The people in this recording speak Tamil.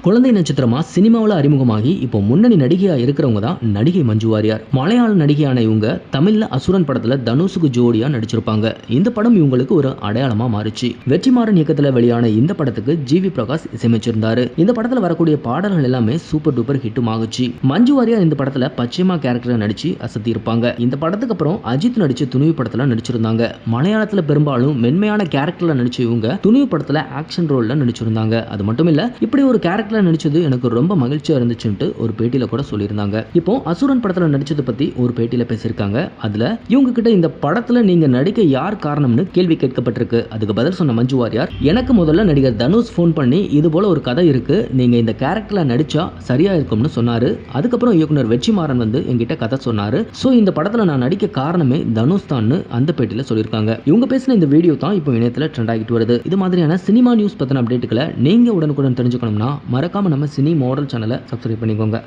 குழந்தை நட்சத்திரமா சினிமாவில் அறிமுகமாகி இப்போ முன்னணி நடிகையா இருக்கிறவங்க தான் நடிகை மஞ்சு வாரியார். மலையாள நடிகையான இவங்க தமிழ்ல அசுரன் படத்துல தனுஷுக்கு ஜோடியா நடிச்சிருப்பாங்க. இந்த படம் இவங்களுக்கு ஒரு அடையாளமா மாறுச்சு. வெற்றிமாறன் இயக்கத்துல வெளியான இந்த படத்துக்கு ஜிவி பிரகாஷ் இசையமைச்சிருந்தாரு. இந்த படத்துல வரக்கூடிய பாடல்கள் எல்லாமே சூப்பர் டூப்பர் ஹிட்டும் ஆகுச்சு. மஞ்சு வாரியார் இந்த படத்துல பச்சைமா கேரக்டர் நடிச்சு அசத்தி இருப்பாங்க. இந்த படத்துக்கு அப்புறம் அஜித் நடிச்ச துணிவு படத்துல நடிச்சிருந்தாங்க. மலையாளத்துல பெரும்பாலும் மென்மையான கேரக்டர்ல நடிச்ச இவங்க துணிவு படத்துல ஆக்ஷன் ரோல்ல நடிச்சிருந்தாங்க. அது மட்டும் இல்ல, இப்படி ஒரு கேரக்டர் நடிச்சது எனக்கு ரொம்ப மகிழ்ச்சியா இருந்துச்சுன்னு ஒரு பேட்டியில கூட சொல்லியிருந்தாங்க. இப்போ அசுரன் படத்துல நடிச்சதை பத்தி ஒரு பேட்டியில பேசியிருக்காங்க. அதுல இவங்க கிட்ட இந்த படத்துல நீங்க நடிக்க யார் காரணம்னு கேள்வி கேட்கப்பட்டிருக்கு. அதுக்கு பதில் சொன்ன மஞ்சு வாரியார், எனக்கு முதல்ல நடிகர் தனுஷ் ஃபோன் பண்ணி இது போல ஒரு கதை இருக்கு, நீங்க இந்த கேரக்டர்ல நடிச்சா சரியா இருக்கும்னு சொன்னாரு. அதுக்கப்புறம் இயக்குனர் வெற்றிமாறன் வந்து என்கிட்ட கதை சொன்னாரு. சோ இந்த படத்துல நான் நடிக்க காரணமே தனுஷ் தான் அந்த பேட்டியில சொல்லியிருக்காங்க. இவங்க பேசின இந்த வீடியோ தான் இப்போ இணையத்துல ட்ரெண்ட் ஆகிட்டு வருது. இது மாதிரியான சினிமா நியூஸ் பத்தின அப்டேட்டுகளை நீங்க உடனுக்குடன் தெரிஞ்சுக்கணும்னா மறக்காம நம்ம சினி மாடல் சேனலை சப்ஸ்கிரைப் பண்ணிக்கோங்க.